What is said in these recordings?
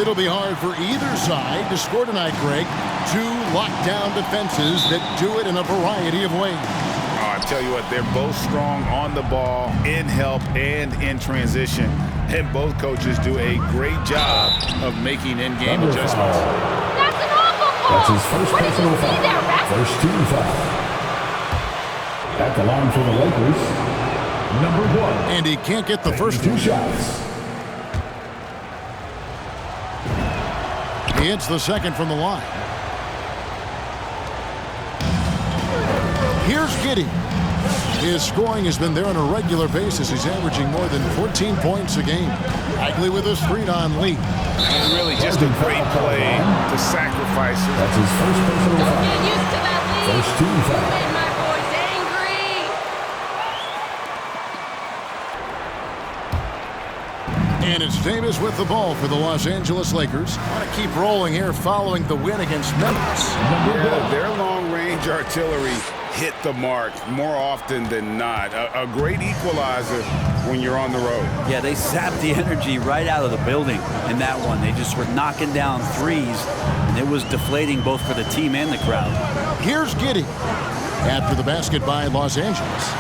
It'll be hard for either side to score tonight, Greg. Two lockdown defenses that do it in a variety of ways. Oh, I tell you what, they're both strong on the ball, in help, and in transition. And both coaches do a great job of making in-game adjustments. That's an awful ball! That's his first personal foul. First team foul. At the line for the Lakers, number 1. And he can't get the first two shots. He hits the second from the line. Here's Giddey. His scoring has been there on a regular basis. He's averaging more than 14 points a game. Bagley with a street-on lead. And really just a great play to sacrifice it. That's his first personal foul. Get used to that lead. First team foul. Man, my boy's angry. And it's Davis with the ball for the Los Angeles Lakers. Want to keep rolling here following the win against Memphis. Yeah, their long-range artillery hit the mark more often than not. A great equalizer when you're on the road. Yeah, they zapped the energy right out of the building in that one. They just were knocking down threes, and it was deflating both for the team and the crowd. Here's Giddey. After the basket by Los Angeles.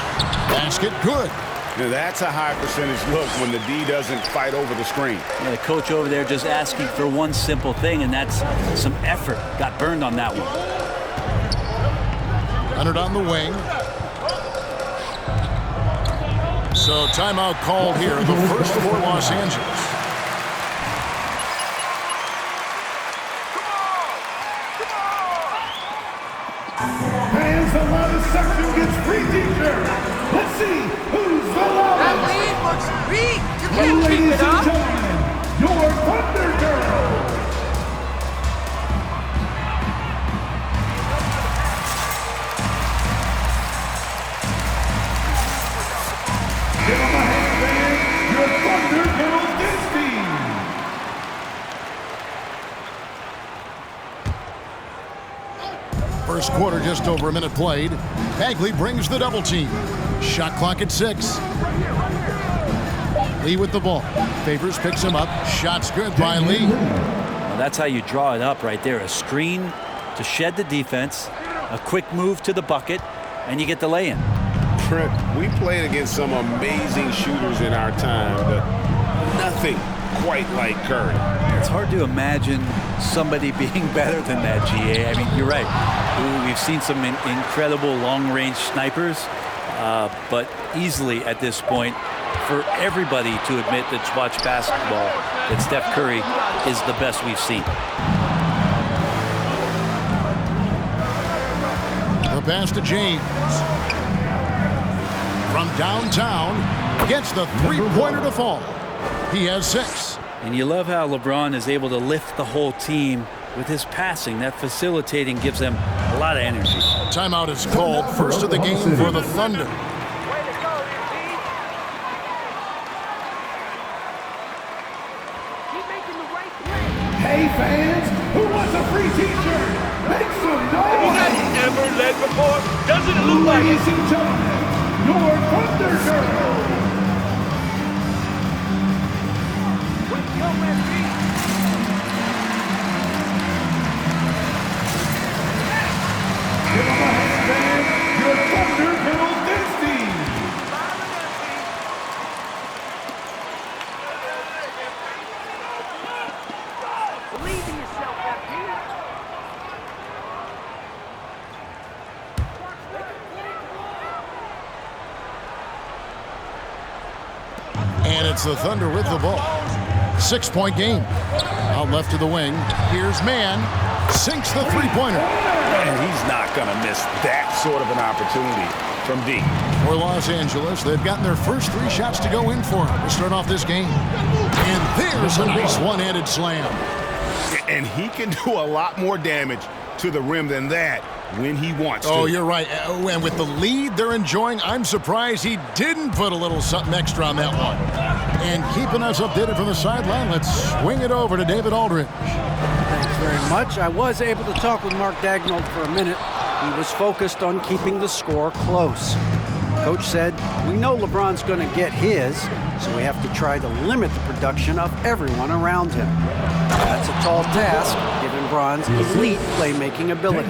Basket good. Now that's a high percentage look when the D doesn't fight over the screen. Yeah, the coach over there just asking for one simple thing, and that's some effort. Got burned on that one. Leonard on the wing. So timeout called here, the first for Los Angeles. Fans, the loudest section gets free t-shirts. Let's see who's the loudest. That lead looks weak. You can't keep it up. Your Thunder Girl. Give them a hand, man. Your Thunder Girl Disney. First quarter, just over a minute played. Bagley brings the double team. Shot clock at 6. Lee with the ball. Favors picks him up. Shot's good by Lee. Well, that's how you draw it up right there. A screen to shed the defense, a quick move to the bucket, and you get the lay-in. Trent, we played against some amazing shooters in our time, but nothing quite like Curry. It's hard to imagine somebody being better than that, GA. I mean, you're right. We've seen some incredible long-range snipers, but easily at this point, for everybody to admit that's watched basketball, that Steph Curry is the best we've seen. The pass to James. From downtown, gets the three-pointer to fall. He has 6. And you love how LeBron is able to lift the whole team with his passing. That facilitating gives them a lot of energy. Timeout is called. First of the game for the Thunder. Hey fans, who wants a free t-shirt? Make some noise! Has he ever led before? Doesn't it look like it? Ladies and gentlemen, your Thunder Girl! Give them a hand, man. Your Thunder Girl Disney! Believe in yourself, FP. And it's the Thunder with the ball. 6-point game. Out left to the wing. Here's Mann. Sinks the three-pointer. And he's not going to miss that sort of an opportunity from deep. For Los Angeles, they've gotten their first 3 shots to go in for him to start off this game. And there's a nice one-handed slam. And he can do a lot more damage to the rim than that when he wants to. Oh, you're right. And with the lead they're enjoying, I'm surprised he didn't put a little something extra on that one. And keeping us updated from the sideline, let's swing it over to David Aldridge. Thanks very much. I was able to talk with Mark Daigneault for a minute. He was focused on keeping the score close. Coach said, we know LeBron's going to get his, so we have to try to limit the production of everyone around him. That's a tall task, given Braun's elite playmaking ability.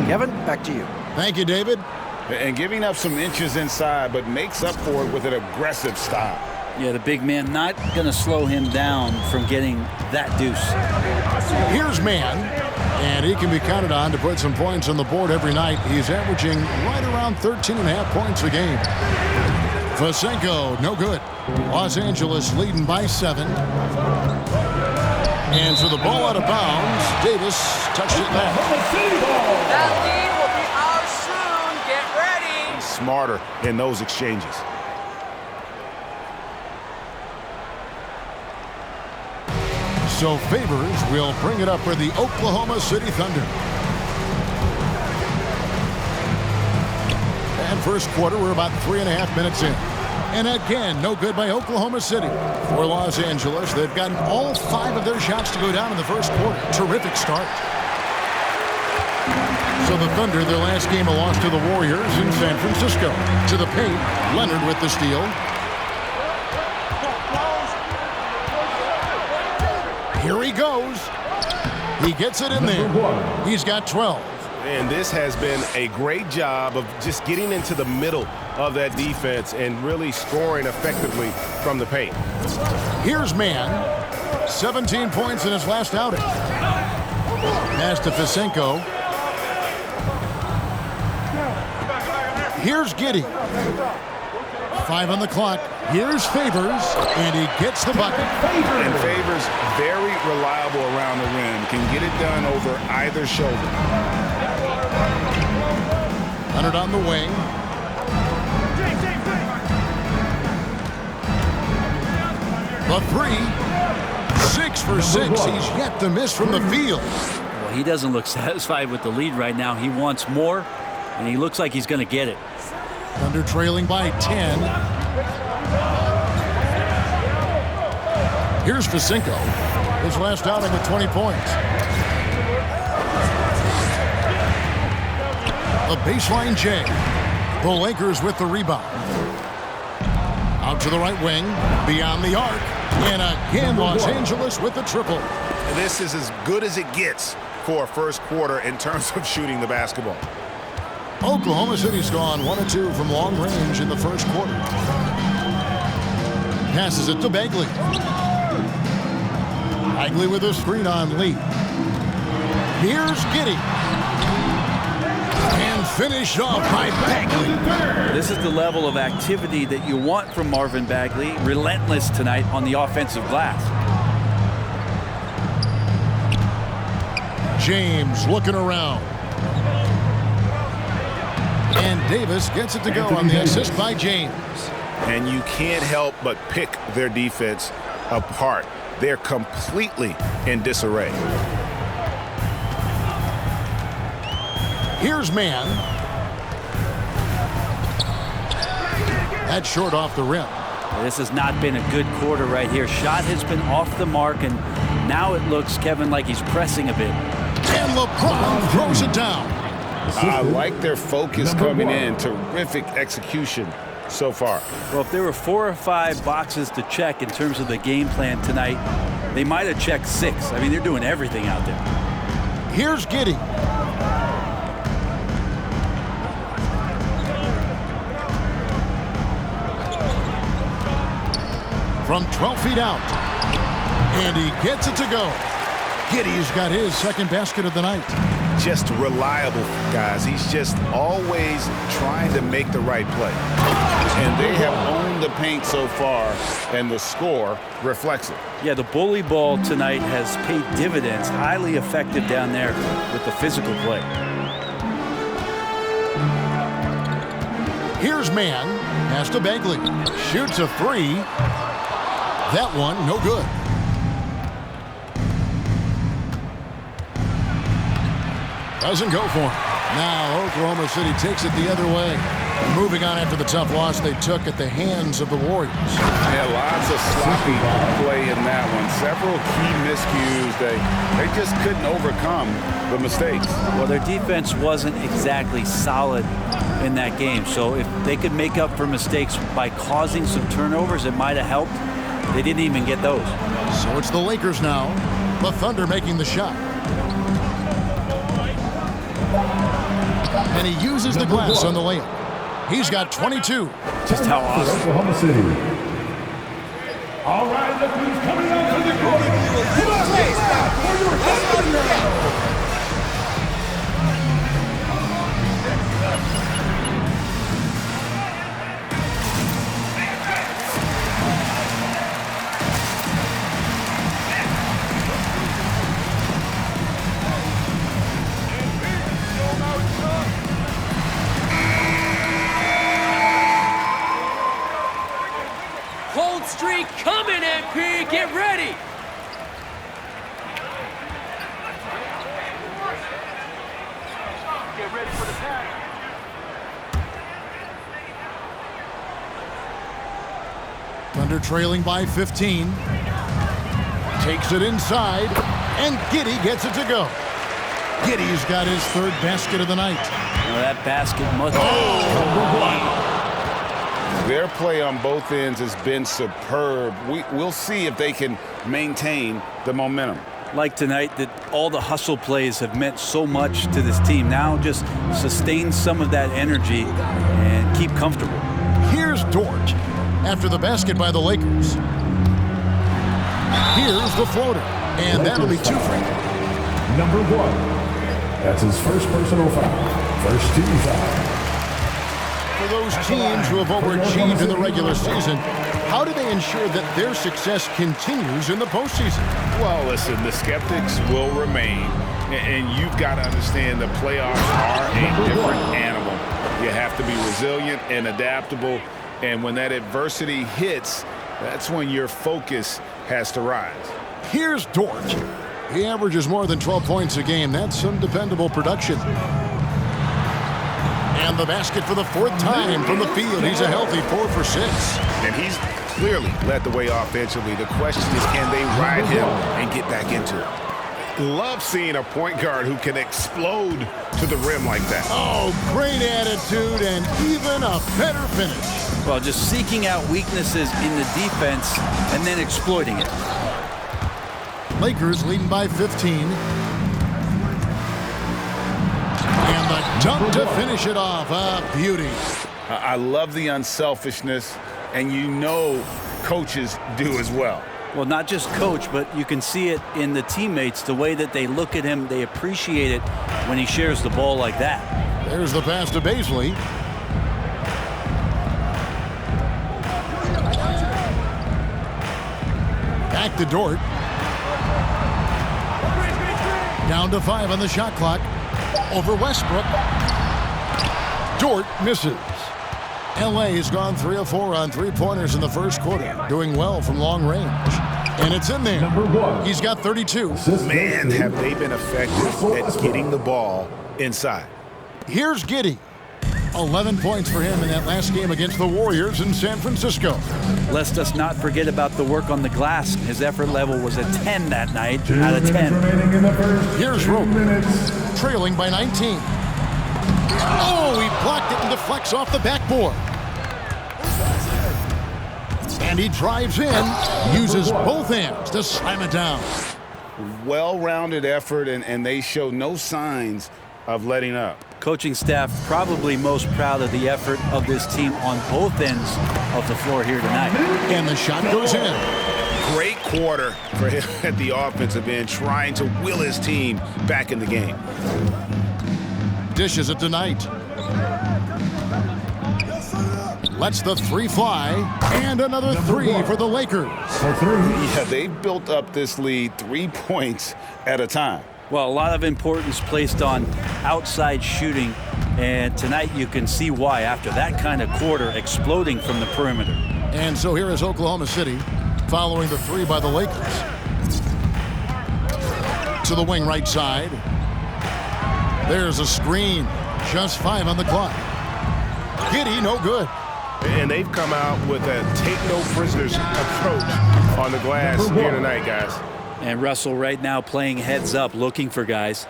Kevin, back to you. Thank you, David. And giving up some inches inside, but makes up for it with an aggressive stop. Yeah, the big man not going to slow him down from getting that deuce. Here's man, and he can be counted on to put some points on the board every night. He's averaging right around 13.5 points a game. Vasenko, no good. Los Angeles leading by 7. And so the ball out of bounds. Davis touched it back. That lead will be ours soon. Get ready. Smarter in those exchanges. So Favors will bring it up for the Oklahoma City Thunder. And first quarter, we're about 3.5 minutes in. And again, no good by Oklahoma City. For Los Angeles, they've gotten all 5 of their shots to go down in the first quarter. Terrific start. So the Thunder, their last game, a loss to the Warriors in San Francisco. To the paint, Leonard with the steal. Here he goes. He gets it in there. He's got 12. And this has been a great job of just getting into the middle of that defense and really scoring effectively from the paint. Here's man. 17 points in his last outing. Pass to Vasenko. Here's Giddey. 5 on the clock. Here's Favors, and he gets the bucket. And Favors, very reliable around the rim. Can get it done over either shoulder. Leonard on the wing. The 3. 6 for 6. He's yet to miss from the field. Well, he doesn't look satisfied with the lead right now. He wants more, and he looks like he's going to get it. Thunder trailing by 10. Here's Vasenko. His last outing with 20 points. A baseline J. The Lakers with the rebound. Out to the right wing. Beyond the arc. And again, Los Angeles with the triple. This is as good as it gets for a first quarter in terms of shooting the basketball. Oklahoma City's gone 1 of 2 from long range in the first quarter. Passes it to Bagley. Bagley with a screen on Lee. Here's Giddey. And finished off by Bagley. This is the level of activity that you want from Marvin Bagley. Relentless tonight on the offensive glass. James looking around. And Davis gets it to go on the assist by James. And you can't help but pick their defense apart. They're completely in disarray. Here's man. That's short off the rim. This has not been a good quarter right here. Shot has been off the mark, and now it looks, Kevin, like he's pressing a bit. And LeBron throws it down. I like their focus coming in. Terrific execution so far. Well, if there were 4 or 5 boxes to check in terms of the game plan tonight, they might have checked 6. I mean, they're doing everything out there. Here's Giddey. From 12 feet out. And he gets it to go. Giddey's got his second basket of the night. Just reliable, guys. He's just always trying to make the right play. And they have owned the paint so far, and the score reflects it. Yeah, the bully ball tonight has paid dividends. Highly effective down there with the physical play. Here's man. Pass to Bagley. Shoots a 3. That one, no good. Doesn't go for him. Now Oklahoma City takes it the other way. Moving on after the tough loss they took at the hands of the Warriors. Yeah, lots of sloppy play in that one. Several key miscues. They just couldn't overcome the mistakes. Well, their defense wasn't exactly solid in that game. So if they could make up for mistakes by causing some turnovers, it might have helped. They didn't even get those. So it's the Lakers now. The Thunder making the shot. And he uses the glass on the layup. He's got 22. Just how awesome. Oklahoma City. All right, look who's coming out to the court. Cold streak coming, MP. Get ready. Get ready for the pass. Thunder trailing by 15. Takes it inside, and Giddey gets it to go. Giddey's got his third basket of the night. Well, that basket must. Their play on both ends has been superb. We'll see if they can maintain the momentum. Like tonight, that all the hustle plays have meant so much to this team. Now just sustain some of that energy and keep comfortable. Here's Dort after the basket by the Lakers. Here's the floater, and that'll be 2 for him. Number 1. That's his first personal foul. First team foul. For those teams who have overachieved in the regular season, how do they ensure that their success continues in the postseason? Well, listen, the skeptics will remain, and you've got to understand the playoffs are a different animal. You have to be resilient and adaptable, and when that adversity hits, that's when your focus has to rise. Here's Dort. He averages more than 12 points a game. That's some dependable production. And the basket for the 4th time from the field. He's a healthy 4 for 6. And he's clearly led the way offensively. The question is, can they ride him and get back into it? Love seeing a point guard who can explode to the rim like that. Oh, great attitude and even a better finish. Well, just seeking out weaknesses in the defense and then exploiting it. Lakers leading by 15. And the dunk to finish it off. A beauty. I love the unselfishness, and you know coaches do as well. Well, not just coach, but you can see it in the teammates, the way that they look at him. They appreciate it when he shares the ball like that. There's the pass to Baisley. Back to Dort. Down to 5 on the shot clock. Over Westbrook. Dort misses. L.A. has gone 3 of 4 on 3-pointers in the first quarter, doing well from long range. And it's in there. Number 1. He's got 32. Man, have they been effective at getting the ball inside. Here's Giddey. 11 points for him in that last game against the Warriors in San Francisco. Let's us not forget about the work on the glass. His effort level was a 10 that night out of 10. Here's Rope, trailing by 19. Oh, he blocked it and deflects off the backboard. And he drives in, uses both hands to slam it down. Well-rounded effort, and they show no signs of letting up. Coaching staff probably most proud of the effort of this team on both ends of the floor here tonight. And the shot goes in. Great quarter for him at the offensive end, trying to will his team back in the game. Dishes it tonight. Lets the 3 fly, and another 3 for the Lakers. Yeah, they built up this lead 3 points at a time. Well, a lot of importance placed on outside shooting, and tonight you can see why after that kind of quarter exploding from the perimeter. And so here is Oklahoma City following the 3 by the Lakers. To the wing right side. There's a screen. Just 5 on the clock. Giddey, no good. And they've come out with a take-no-prisoners approach on the glass here tonight, guys. And Russell right now playing heads up, looking for guys.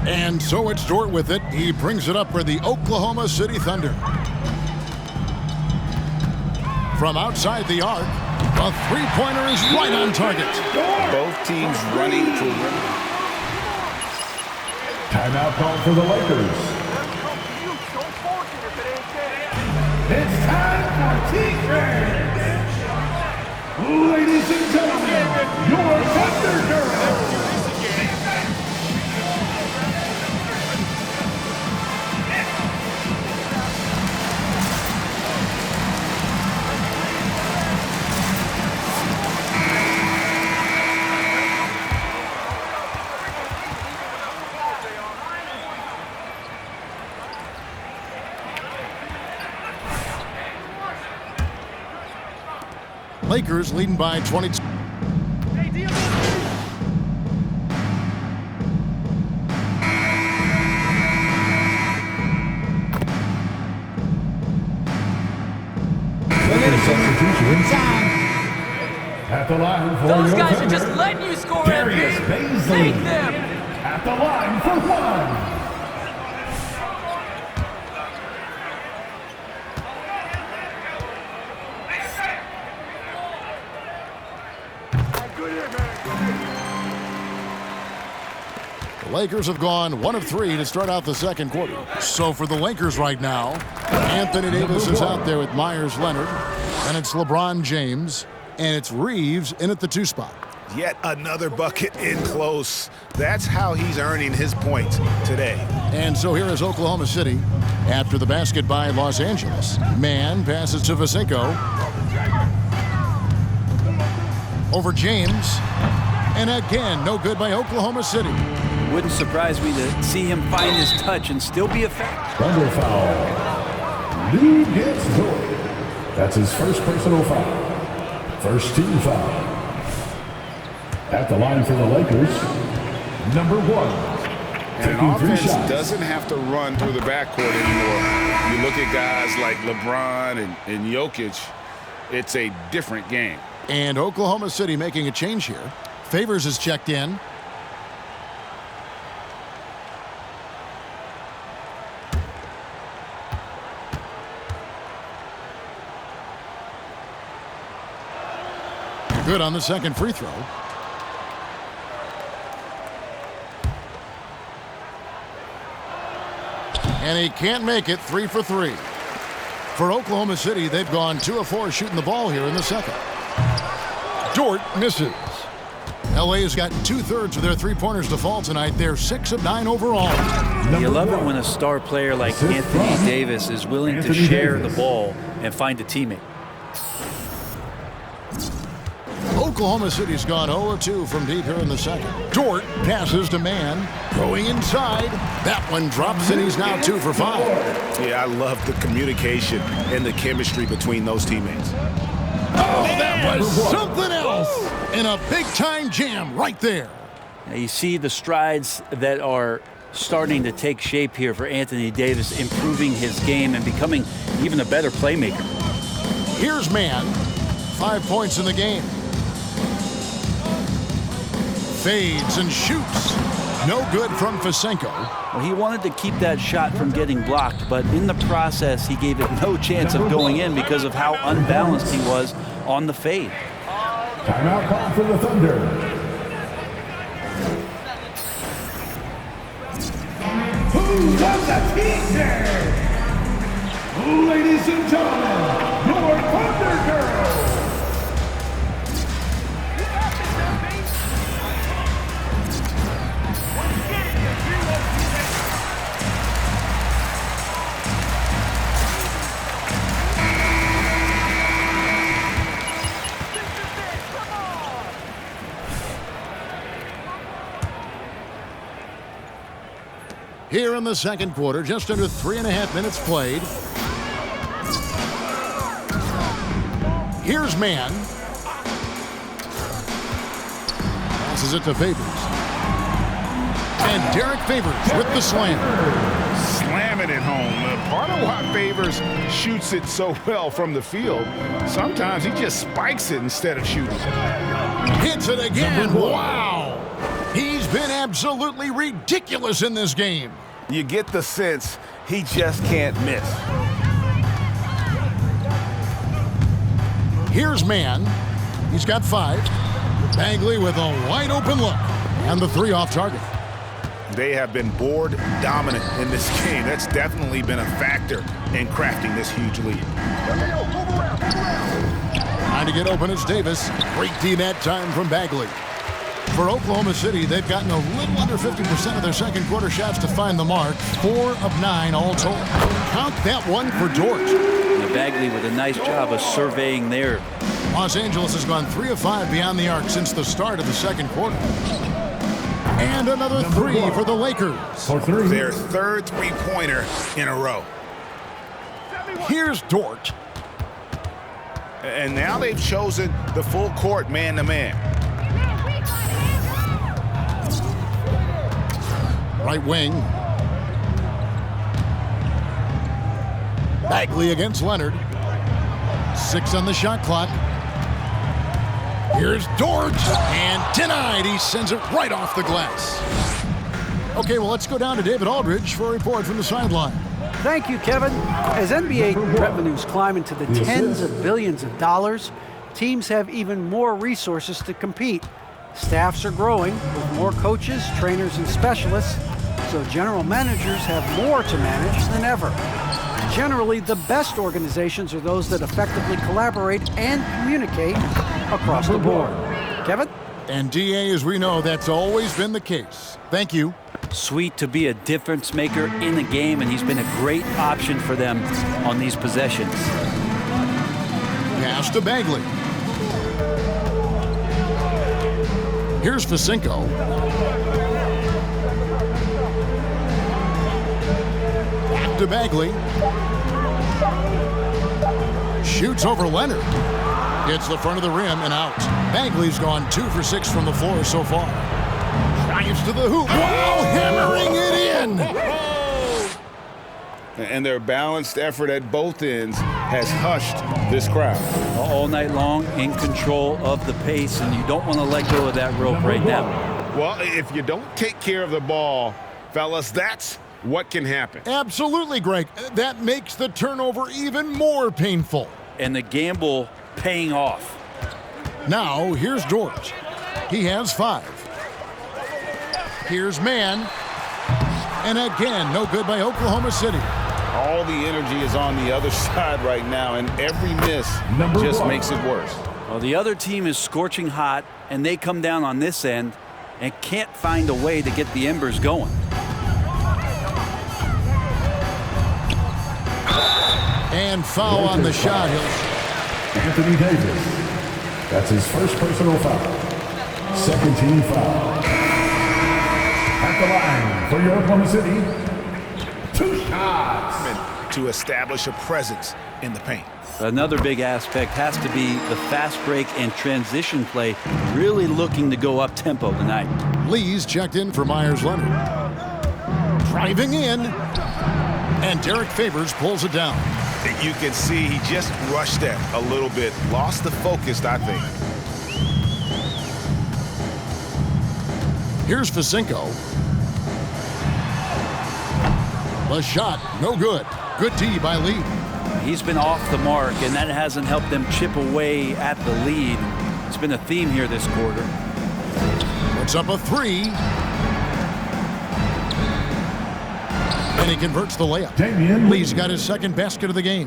And so it's Dort with it. He brings it up for the Oklahoma City Thunder. from outside the arc. A three-pointer is right on target. Both teams running perimeter. Timeout call for the Lakers. It's time for defense. Ladies and gentlemen, your Thunder Girls. Lakers leading by 22. Substitution. At the line for Those your guys are Thunder, just letting you score, Darius MP. Baisley. Take them. At the line for one. The Lakers have gone 1 of 3 to start out the second quarter. So for the Lakers right now, Anthony Davis is out there with Myers Leonard, and it's LeBron James, and it's Reeves in at the 2 spot. Yet another bucket in close. That's how he's earning his points today. And so here is Oklahoma City after the basket by Los Angeles. Man passes to Vasinko. Over James. And again, no good by Oklahoma City. Wouldn't surprise me to see him find his touch and still be effective. Thunder foul. Lou gets Dort. That's his first personal foul. First team foul. At the line for the Lakers, number 1. And an offense doesn't have to run through the backcourt anymore. You look at guys like LeBron and Jokic, it's a different game. And Oklahoma City making a change here. Favors is checked in. Good on the second free throw. And he can't make it. 3 for 3. For Oklahoma City, they've gone 2 of 4 shooting the ball here in the second. Dort misses. LA has got 2/3 of their three-pointers to fall tonight. They're 6 of 9 overall. You love it when a star player like Anthony Davis is willing to share the ball and find a teammate. Oklahoma City's gone 0 of 2 from deep here in the second. Dort passes to Man. Going inside. That one drops, and he's now 2 for 5. Yeah, I love the communication and the chemistry between those teammates. Oh, that was something else. And a big-time jam right there. Now you see the strides that are starting to take shape here for Anthony Davis, improving his game and becoming even a better playmaker. Here's Man. 5 points in the game. Fades and shoots. No good from Vasinko. Well, he wanted to keep that shot from getting blocked, but in the process, he gave it no chance of going in because of how unbalanced he was on the fade. Timeout call for the Thunder. Who's on the team there? Ladies and gentlemen, your Thunder Girls. Here in the second quarter, just under 3.5 minutes played. Here's Man. Passes it to Favors. And Derek Favors with the slam. Slamming it home. Part of why Favors shoots it so well from the field, sometimes he just spikes it instead of shooting it. Hits it again. Wow. He's been absolutely ridiculous in this game. You get the sense he just can't miss. Here's Mann. He's got 5. Bagley with a wide open look. And the 3 off target. They have been board dominant in this game. That's definitely been a factor in crafting this huge lead. Trying to get open is Davis. Great D that time from Bagley. For Oklahoma City, they've gotten a little under 50% of their second quarter shots to find the mark. 4 of 9 all told. Count that one for Dort. And Bagley with a nice job of surveying there. Los Angeles has gone 3 of 5 beyond the arc since the start of the second quarter. And another 3 for the Lakers. Their third three-pointer in a row. Here's Dort. And now they've chosen the full court man-to-man. Right wing. Bagley against Leonard. 6 on the shot clock. Here's Dort, and denied. He sends it right off the glass. Okay, well, let's go down to David Aldridge for a report from the sideline. Thank you, Kevin. As NBA revenues climb into the tens of billions of dollars, teams have even more resources to compete. Staffs are growing with more coaches, trainers, and specialists, so general managers have more to manage than ever. Generally, the best organizations are those that effectively collaborate and communicate across the board. Kevin? And DA, as we know, that's always been the case. Thank you. Sweet to be a difference maker in the game, and he's been a great option for them on these possessions. Pass to Bagley. Here's Vasinko. Back to Bagley. Shoots over Leonard. Hits the front of the rim and out. Bagley's gone 2 for 6 from the floor so far. Drives to the hoop. Wow, hammering it in. And their balanced effort at both ends has hushed this crowd. All night long, in control of the pace, and you don't want to let go of that rope right now. Well, if you don't take care of the ball, fellas, that's what can happen. Absolutely, Greg. That makes the turnover even more painful. And the gamble paying off. Now, here's Dort. He has 5. Here's Mann. And again, no good by Oklahoma City. All the energy is on the other side right now, and every miss just makes it worse. Well, the other team is scorching hot, and they come down on this end and can't find a way to get the embers going. And foul on the shot. Anthony Davis. That's his first personal foul. Second team foul. At the line for your Oklahoma City. 2 shots. To establish a presence in the paint. Another big aspect has to be the fast break and transition play, really looking to go up tempo tonight. Lee's checked in for Myers Leonard. Driving in. And Derek Favors pulls it down. You can see he just rushed that a little bit. Lost the focus, I think. Here's Vasinko. The shot, no good. Good D by Lee. He's been off the mark, and that hasn't helped them chip away at the lead. It's been a theme here this quarter. Puts up a 3. And he converts the layup. Lee's got his second basket of the game.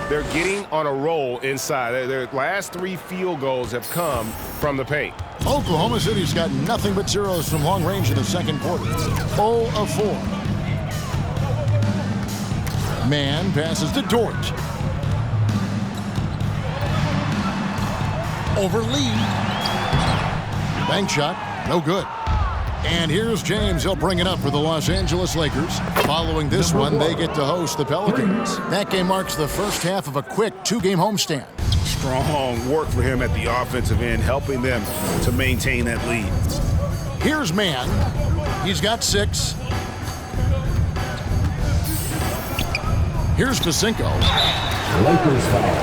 They're getting on a roll inside. Their last 3 field goals have come from the paint. Oklahoma City's got nothing but zeros from long range in the second quarter. 0 of 4. Mann passes to Dort. Over Lee. Bank shot, no good. And here's James. He'll bring it up for the Los Angeles Lakers. Following this one, they get to host the Pelicans. That game marks the first half of a quick 2-game homestand. Strong work for him at the offensive end, helping them to maintain that lead. Here's Mann. He's got 6. Here's Vasinko. Lakers foul.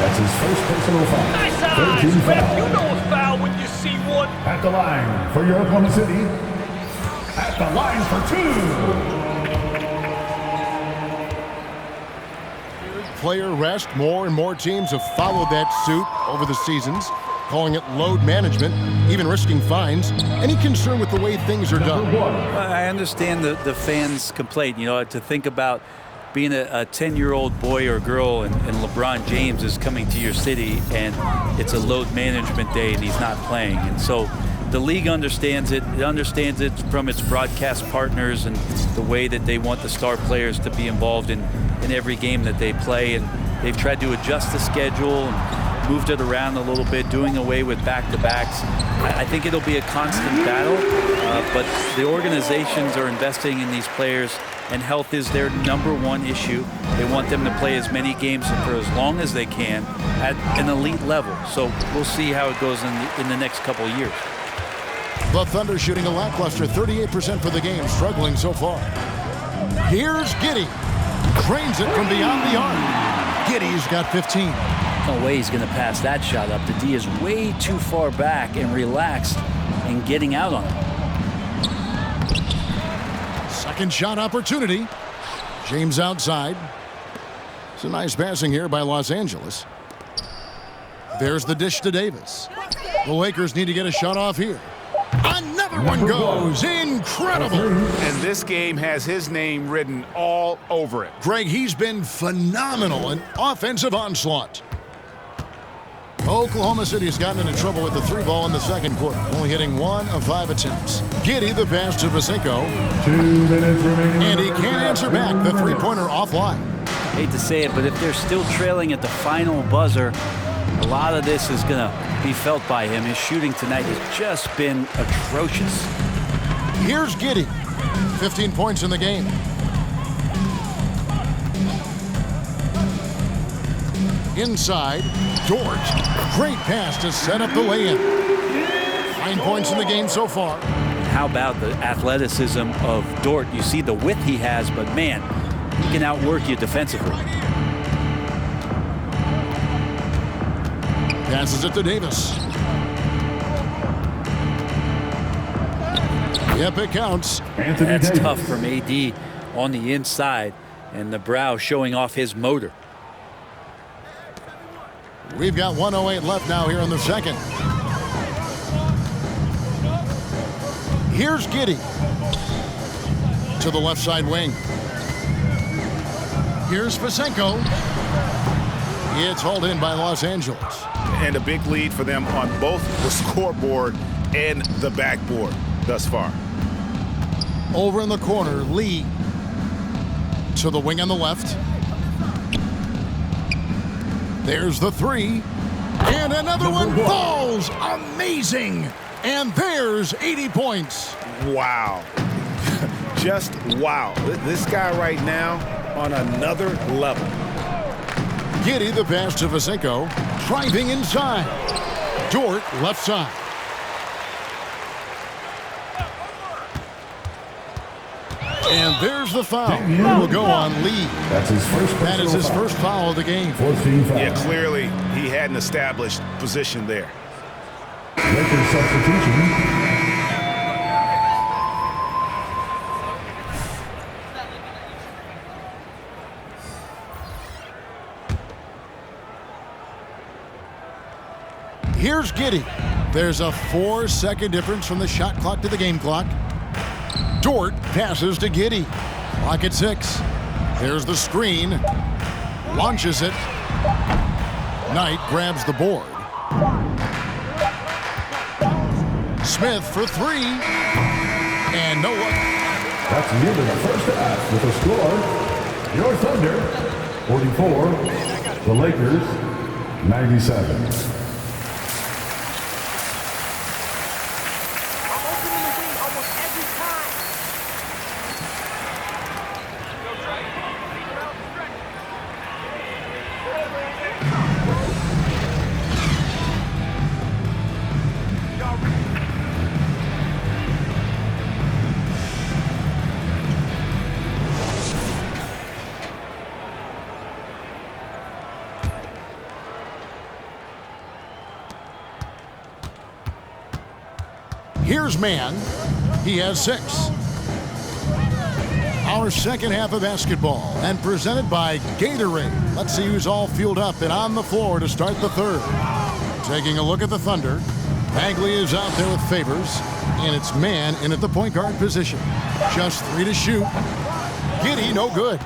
That's his first personal foul. Nice eyes, 13 ref. foul. You know a foul when you see one. At the line for your Oklahoma City. At the line for 2. player rest. More and more teams have followed that suit over the seasons, calling it load management, even risking fines. Any concern with the way things are done? I understand the fans' complaint. You know, to think about being a 10-year-old boy or girl and LeBron James is coming to your city and it's a load management day and he's not playing. And so the league understands it. It understands it from its broadcast partners and the way that they want the star players to be involved in every game that they play. And they've tried to adjust the schedule and moved it around a little bit, doing away with back-to-backs. I think it'll be a constant battle, but the organizations are investing in these players, and health is their #1 issue. They want them to play as many games for as long as they can at an elite level. So we'll see how it goes in the next couple of years. The Thunder shooting a lackluster 38% for the game, struggling so far. Here's Giddey. Trains it from beyond the arc. Giddey's got 15. No way he's going to pass that shot up. The D is way too far back and relaxed and getting out on it. Second shot opportunity. James outside. It's a nice passing here by Los Angeles. There's the dish to Davis. The Lakers need to get a shot off here. Another one goes. Incredible. And this game has his name written all over it. Greg, he's been phenomenal in offensive onslaught. Oklahoma City has gotten into trouble with the 3-ball in the second quarter, only hitting 1 of 5 attempts. Giddey, the pass to Vasinko. 2 minutes remaining. And he can't answer back. The three-pointer offline. Hate to say it, but if they're still trailing at the final buzzer, a lot of this is going to be felt by him. His shooting tonight has just been atrocious. Here's Giddey. 15 points in the game. Inside, Dort. Great pass to set up the lay-in. 9 points in the game so far. How about the athleticism of Dort? You see the width he has, but man, he can outwork you defensively. Passes it to Davis. Yep, it counts. That's tough from AD on the inside, and the brow showing off his motor. We've got 1:08 left now here in the second. Here's Giddey to the left side wing. Here's Vasinko. It's hauled in by Los Angeles. And a big lead for them on both the scoreboard and the backboard thus far. Over in the corner, Lee to the wing on the left. There's the 3. And another one falls. Amazing. And there's 80 points. Wow. Just wow. This guy right now on another level. Giddey, the pass to Vasinko. Driving inside. Dort, left side. And there's the foul. Will go on Lee. That's his first. That is his first foul of the game. 14 foul. Yeah, clearly he had an established position there. Lakers substitution. Here's Giddey. There's a 4-second difference from the shot clock to the game clock. Dort passes to Giddey. Clock at 6. There's the screen. Launches it. Knight grabs the board. Smith for 3. And no look. That's the end of the first half with a score. Your Thunder, 44. The Lakers, 97. Here's Mann. He has 6. Our second half of basketball, and presented by Gatorade. Let's see who's all fueled up and on the floor to start the third. Taking a look at the Thunder. Bagley is out there with Favors, and it's man in at the point guard position. Just 3 to shoot. Giddey, no good.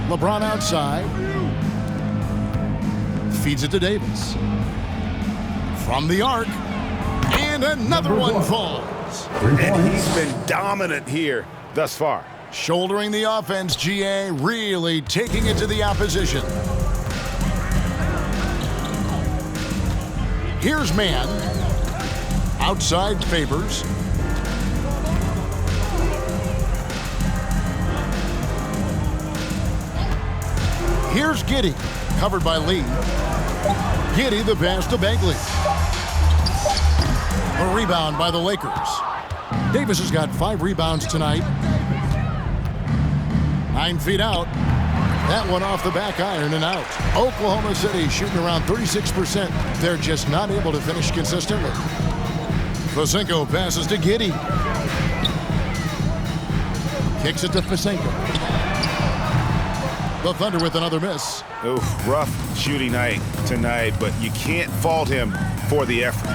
LeBron outside. Feeds it to Davis. From the arc. And another one falls. And he's been dominant here thus far. Shouldering the offense, GA really taking it to the opposition. Here's man. Outside Favors. Here's Giddey, covered by Lee. Giddey the pass to Bagley. A rebound by the Lakers. Davis has got 5 rebounds tonight. 9 feet out. That one off the back iron and out. Oklahoma City shooting around 36%. They're just not able to finish consistently. Fasenko passes to Giddey. Kicks it to Fasenko. The Thunder with another miss. Oof, rough shooting night tonight, but you can't fault him for the effort.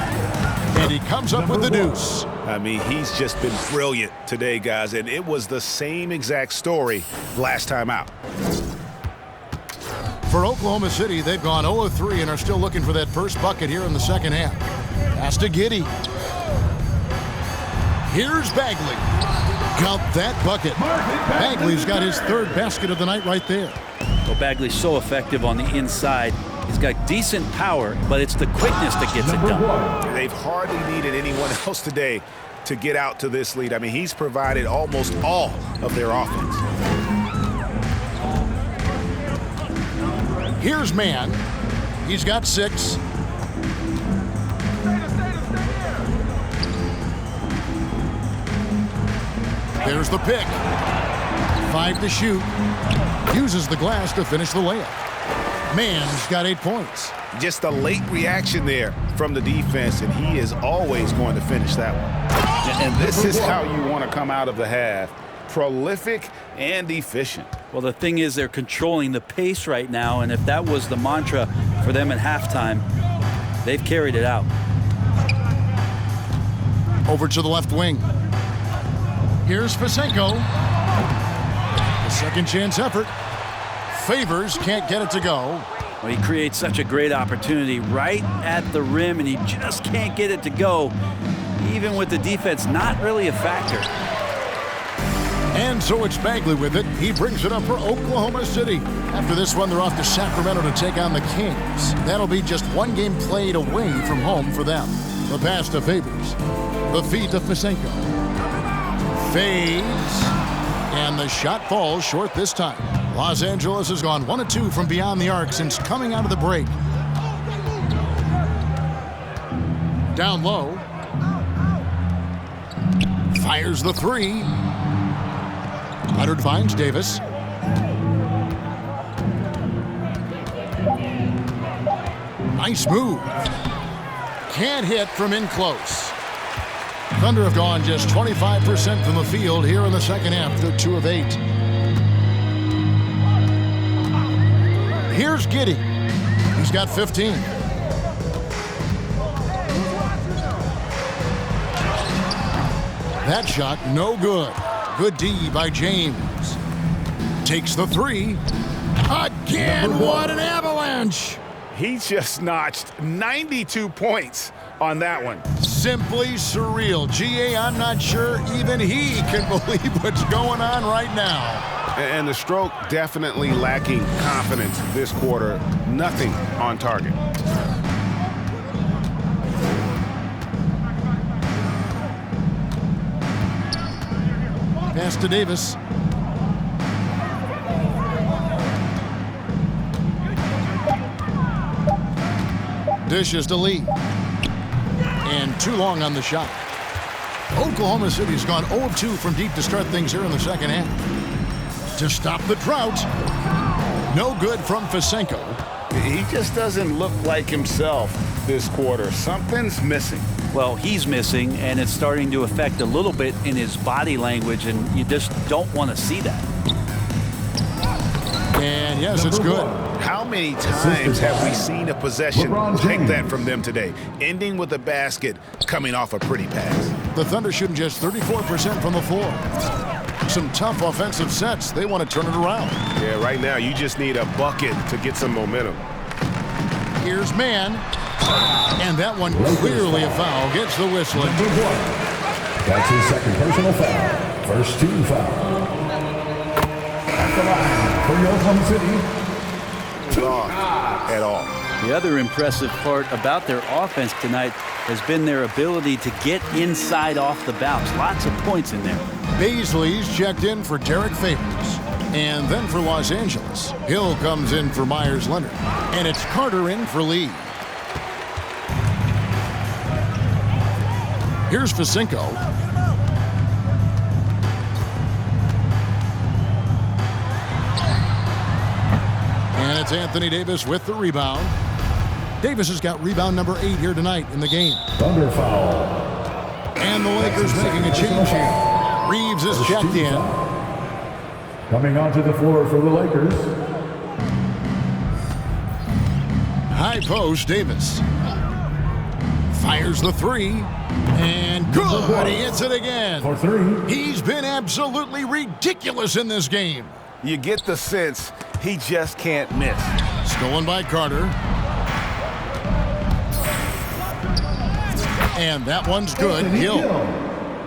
And he comes up with the deuce. I mean, he's just been brilliant today, guys, and it was the same exact story last time out. For Oklahoma City, they've gone 0 of 3 and are still looking for that first bucket here in the second half. Pass to Giddey. Here's Bagley. Count that bucket. Bagley's got his 3rd basket of the night right there. Well, Bagley's so effective on the inside. He's got decent power, but it's the quickness that gets it done. They've hardly needed anyone else today to get out to this lead. I mean, he's provided almost all of their offense. Here's man. He's got 6. There's the pick. 5 to shoot. Uses the glass to finish the layup. Man's got 8 points. Just a late reaction there from the defense, and he is always going to finish that one. And this is how you want to come out of the half. Prolific and efficient. Well, the thing is, they're controlling the pace right now, and if that was the mantra for them at halftime, they've carried it out. Over to the left wing. Here's Fasenko. A second chance effort. Favors can't get it to go. Well, he creates such a great opportunity right at the rim, and he just can't get it to go, even with the defense not really a factor. And so it's Bagley with it. He brings it up for Oklahoma City. After this one, they're off to Sacramento to take on the Kings. That'll be just 1 game played away from home for them. The pass to Favors. The feed to Fasenko. Fades. And the shot falls short this time. Los Angeles has gone 1 of 2 from beyond the arc since coming out of the break. Down low. Fires the 3. Leonard finds Davis. Nice move. Can't hit from in close. Thunder have gone just 25% from the field here in the second half. They're 2 of 8. Here's Giddey. He's got 15. That shot, no good. Good D by James. Takes the 3. Again, what an avalanche. He just notched 92 points on that one. Simply surreal. GA, I'm not sure even he can believe what's going on right now. And the stroke definitely lacking confidence this quarter. Nothing on target. Pass to Davis. Dishes to Lee. And too long on the shot. Oklahoma City's gone 0 of 2 from deep to start things here in the second half. To stop the drought. No good from Fasenko. He just doesn't look like himself this quarter. Something's missing. Well, he's missing, and it's starting to affect a little bit in his body language, and you just don't want to see that. And yes, it's good. How many times have we seen a possession take that from them today, ending with a basket coming off a pretty pass? The Thunder shooting just 34% from the floor. Some tough offensive sets. They want to turn it around. Yeah, right now you just need a bucket to get some momentum. Here's man. And that one clearly a foul. Gets the whistling. That's his second personal foul. First team foul. At the line for Oklahoma City. At all. The other impressive part about their offense tonight has been their ability to get inside off the bounce. Lots of points in there. Baisley's checked in for Derek Favors. And then for Los Angeles, Hill comes in for Myers Leonard. And it's Carter in for Lee. Here's Facinko. And it's Anthony Davis with the rebound. Davis has got rebound number 8 here tonight in the game. Thunder foul. And the Lakers making a change here. Reeves is checked in. Coming onto the floor for the Lakers. High post, Davis. Fires the 3. And good. He hits it again. For 3. He's been absolutely ridiculous in this game. You get the sense he just can't miss. Stolen by Carter. And that one's good.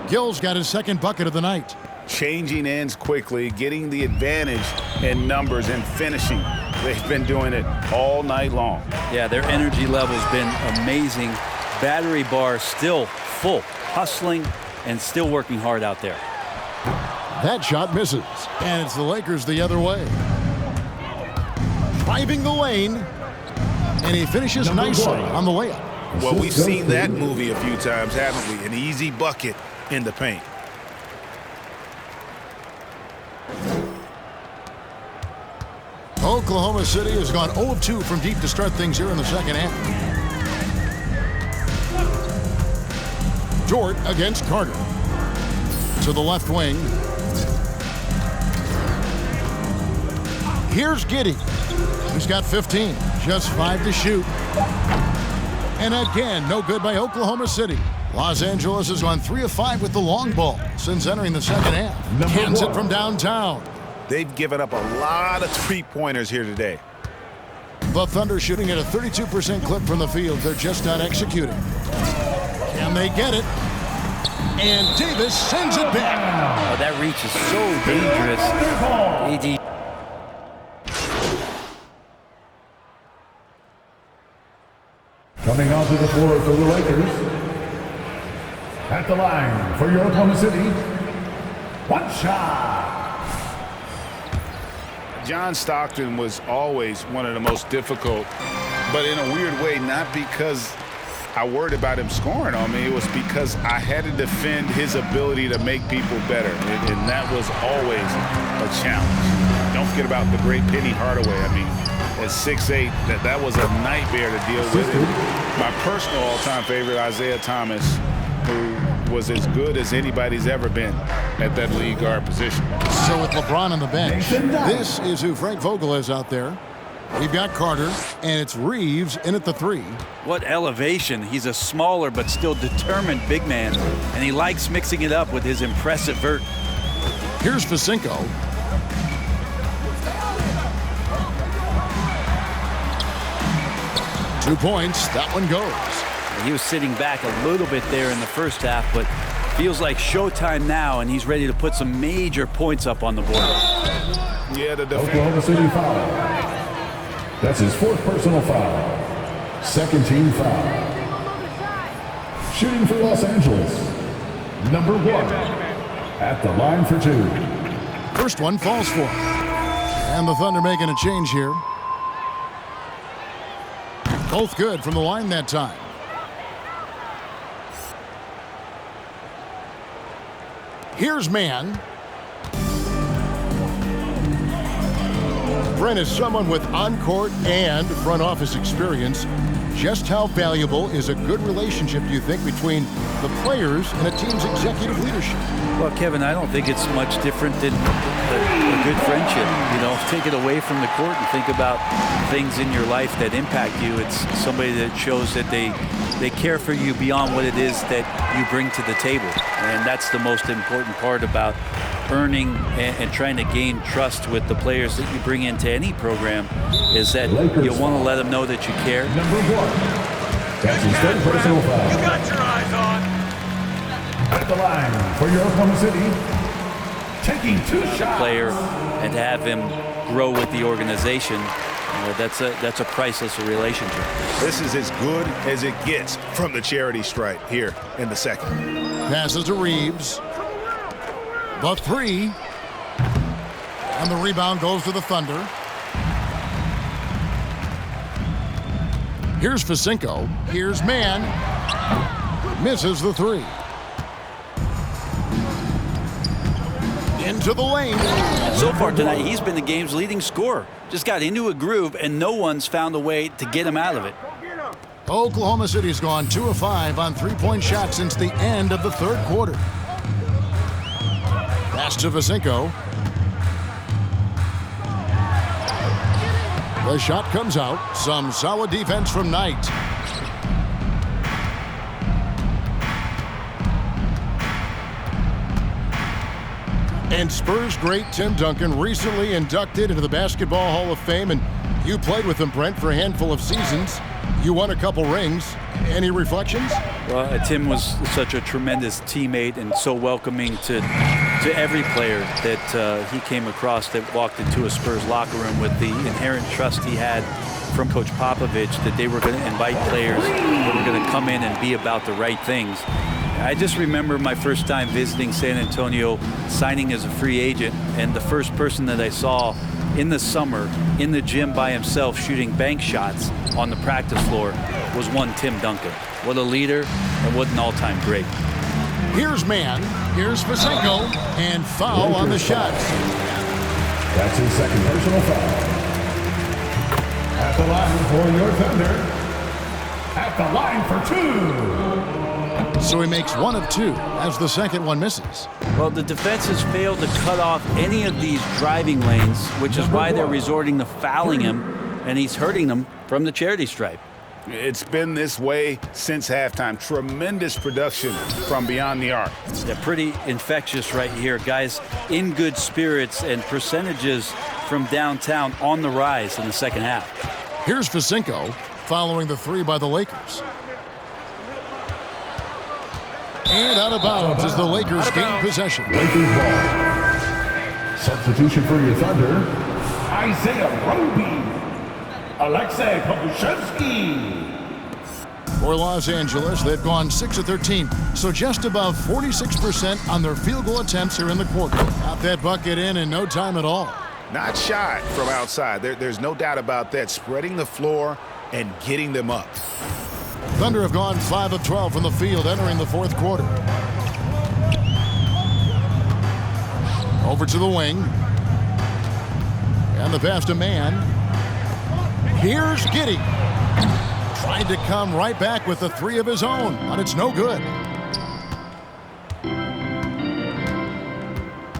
Gill's got his second bucket of the night. Changing ends quickly, getting the advantage in numbers and finishing. They've been doing it all night long. Yeah, their energy level's been amazing. Battery bar still full, hustling and still working hard out there. That shot misses, and it's the Lakers the other way. Driving the lane, and he finishes nicely on the layup. Well, we've seen that movie a few times, haven't we? An easy bucket in the paint. Oklahoma City has gone 0 of 2 from deep to start things here in the second half. Dort against Carter. To the left wing. Here's Giddey. He's got 15. Just 5 to shoot. And again, no good by Oklahoma City. Los Angeles has gone 3 of 5 with the long ball since entering the second half. Hands it from downtown. They've given up a lot of three-pointers here today. The Thunder shooting at a 32% clip from the field. They're just not executing. Can they get it? And Davis sends it back. Oh, that reach is so dangerous. AD. Coming onto the floor for the Lakers. At the line for your Oklahoma City. One shot. John Stockton was always one of the most difficult, but in a weird way, not because I worried about him scoring on me. It was because I had to defend his ability to make people better, and that was always a challenge. Don't forget about the great Penny Hardaway. I mean, at 6'8", that was a nightmare to deal with. And my personal all-time favorite, Isaiah Thomas, who was as good as anybody's ever been at that lead guard position. So with LeBron on the bench, this is who Frank Vogel is out there. We've got Carter, and it's Reeves in at the 3. What elevation. He's a smaller but still determined big man, and he likes mixing it up with his impressive vert. Here's Facinko. Two points. That one goes. He was sitting back a little bit there in the first half, but feels like showtime now, and he's ready to put some major points up on the board. Yeah, the Oklahoma City foul. That's his 4th personal foul. Second team foul. Shooting for Los Angeles. Number 1. At the line for 2. First one falls for him. And the Thunder making a change here. Both good from the line that time. Here's man. Brent, is someone with on-court and front office experience. Just how valuable is a good relationship, do you think, between the players and a team's executive leadership? Well, Kevin, I don't think it's much different than a good friendship. You know, take it away from the court and think about things in your life that impact you. It's somebody that shows that they care for you beyond what it is that you bring to the table. And that's the most important part about earning and trying to gain trust with the players that you bring into any program, is that you want to let them know that you care. Number 1. That's his third personal foul. You got your eyes on. At the line for your Oklahoma City, taking 2 shots. Player, and to have him grow with the organization, that's a priceless relationship. This is as good as it gets from the charity stripe here in the second. Passes to Reeves. The 3. And the rebound goes to the Thunder. Here's Facinko. Here's Mann. Misses the 3. Into the lane. So far tonight, he's been the game's leading scorer. Just got into a groove, and no one's found a way to get him out of it. Oklahoma City's gone 2 of 5 on three-point shots since the end of the third quarter. Pass to Facinko. The shot comes out. Some solid defense from Knight. And Spurs great Tim Duncan, recently inducted into the Basketball Hall of Fame, and you played with him, Brent, for a handful of seasons. You won a couple rings. Any reflections? Well, Tim was such a tremendous teammate and so welcoming to every player that he came across that walked into a Spurs locker room, with the inherent trust he had from Coach Popovich that they were going to invite players that were going to come in and be about the right things. I just remember my first time visiting San Antonio, signing as a free agent, and the first person that I saw in the summer in the gym by himself shooting bank shots on the practice floor was one Tim Duncan. What a leader and what an all-time great. Here's Mann. Here's Facinko. And foul on the shot. That's his second personal foul. At the line for your Thunder. At the line for 2. So he makes 1 of 2 as the second one misses. Well, the defense has failed to cut off any of these driving lanes, which is why they're resorting to fouling him, and he's hurting them from the charity stripe. It's been this way since halftime. Tremendous production from beyond the arc. Yeah, pretty infectious right here. Guys in good spirits, and percentages from downtown on the rise in the second half. Here's Facinko following the 3 by the Lakers. And out of bounds as the Lakers gain possession. Lakers ball. Substitution for your Thunder, Isaiah Roby. Alexei Pokusevski. For Los Angeles, they've gone 6 of 13, so just above 46% on their field goal attempts here in the quarter. Got that bucket in no time at all. Not shy from outside. There's no doubt about that. Spreading the floor and getting them up. Thunder have gone 5 of 12 from the field entering the fourth quarter. Over to the wing. And the pass to Mann. Here's Giddey. Tried to come right back with the 3 of his own, but it's no good.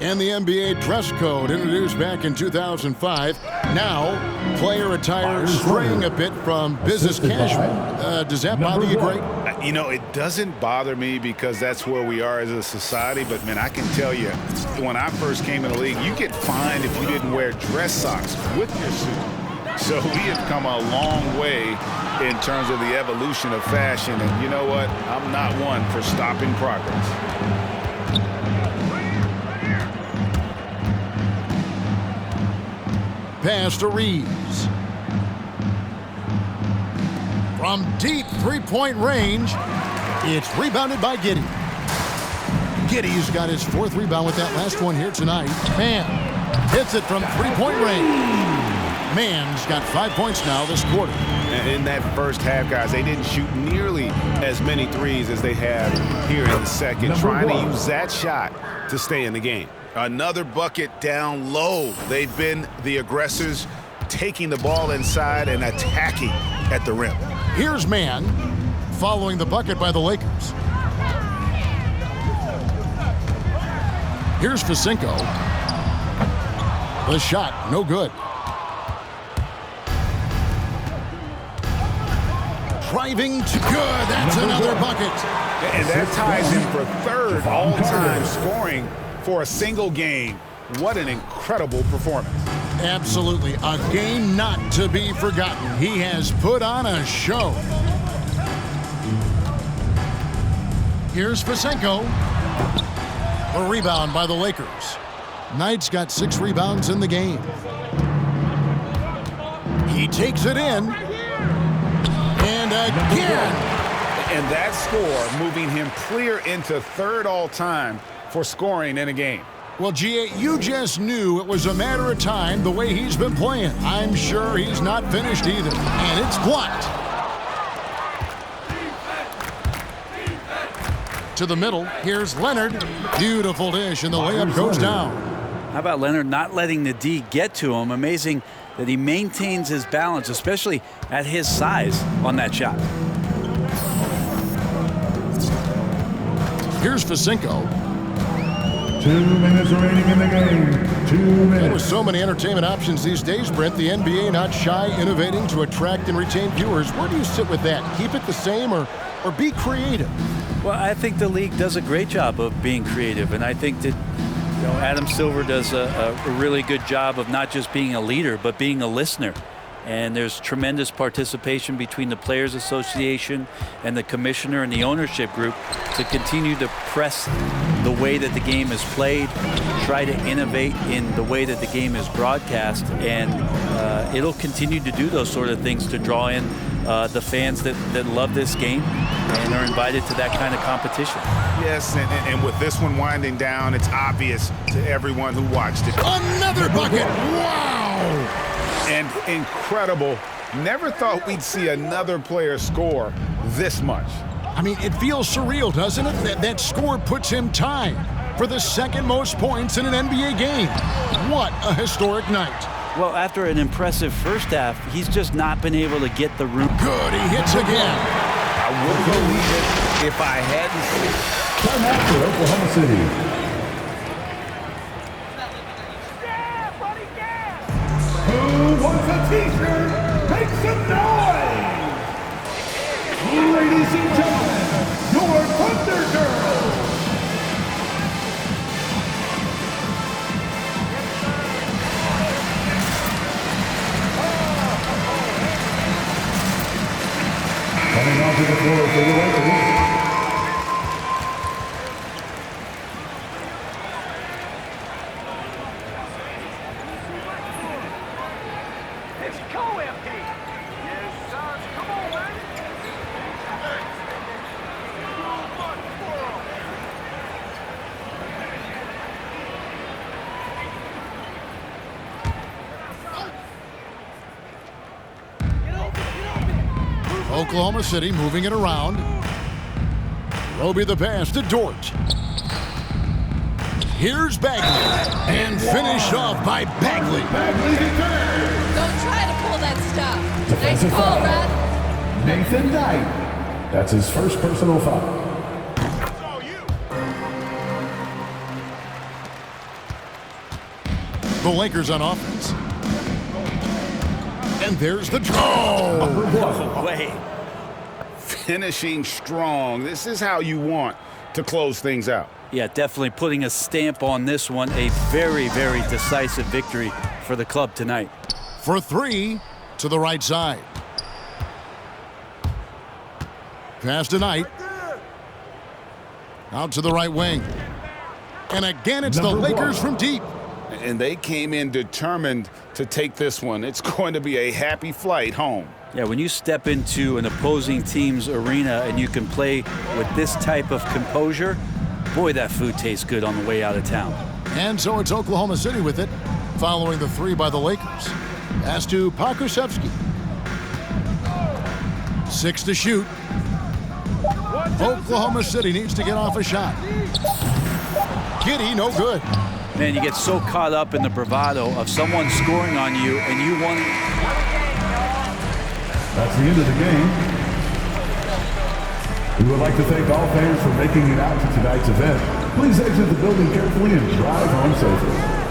And the NBA dress code introduced back in 2005. Now, player attire straying a bit from business casual. Does that bother you, Greg? You know, it doesn't bother me because that's where we are as a society. But, man, I can tell you, when I first came in the league, you get fined if you didn't wear dress socks with your suit. So we have come a long way in terms of the evolution of fashion. And you know what? I'm not one for stopping progress. Pass to Reeves. From deep three-point range, it's rebounded by Giddey. Giddey's got his 4th rebound with that last one here tonight. Mann hits it from three-point range. Mann's got 5 points now this quarter. In that first half, guys, they didn't shoot nearly as many threes as they have here in the second, trying to use that shot to stay in the game. Another bucket down low. They've been the aggressors taking the ball inside and attacking at the rim. Here's Mann following the bucket by the Lakers. Here's Fasenko. The shot, no good. Driving to good. That's another bucket. And that ties him for third all-time scoring for a single game. What an incredible performance. Absolutely. A game not to be forgotten. He has put on a show. Here's Fasenko. A rebound by the Lakers. Knight's got 6 rebounds in the game. He takes it in. And again. And that score moving him clear into third all-time for scoring in a game. Well, G.A., you just knew it was a matter of time the way he's been playing. I'm sure he's not finished either. And it's blocked. To the middle, here's Leonard. Beautiful dish, and the layup goes down. How about Leonard not letting the D get to him? Amazing that he maintains his balance, especially at his size on that shot. Here's Fasenko. 2 minutes remaining in the game. 2 minutes. With so many entertainment options these days, Brent, the NBA not shy, innovating to attract and retain viewers. Where do you sit with that? Keep it the same or be creative? Well, I think the league does a great job of being creative, and I think that Adam Silver does a really good job of not just being a leader, but being a listener. And there's tremendous participation between the Players Association and the commissioner and the ownership group to continue to press the way that the game is played, try to innovate in the way that the game is broadcast, and it'll continue to do those sort of things to draw in the fans that love this game and are invited to that kind of competition. Yes, and with this one winding down, it's obvious to everyone who watched it. Another bucket! Wow! And incredible. Never thought we'd see another player score this much. I mean, it feels surreal, doesn't it? That score puts him tied for the second most points in an NBA game. What a historic night. Well, after an impressive first half, he's just not been able to get the root. Good, he hits again. I wouldn't believe it if I hadn't seen it. Time out for Oklahoma City. Who wants a t-shirt? Make some noise! Ladies and gentlemen, your Thunder Girls! Coming onto the floor for the Lakers. Oklahoma City moving it around. Roby the pass to Dort. Here's Bagley. And finished off by Bagley. Don't try to pull that stuff. Nice call, Red. Nathan Knight. That's his first personal foul. The Lakers on offense. And there's the draw. No way. Finishing strong. This is how you want to close things out. Yeah, definitely putting a stamp on this one. A very, very decisive victory for the club tonight. For 3 to the right side. Pass to Knight. Out to the right wing. And again, it's the Lakers from deep. And they came in determined to take this one. It's going to be a happy flight home. Yeah, when you step into an opposing team's arena and you can play with this type of composure, boy, that food tastes good on the way out of town. And so it's Oklahoma City with it, following the 3 by the Lakers. Pass to Pokusevski. 6 to shoot. Oklahoma City needs to get off a shot. Giddy, no good. Man, you get so caught up in the bravado of someone scoring on you, and you want. That's the end of the game. We would like to thank all fans for making it out to tonight's event. Please exit the building carefully and drive home safely.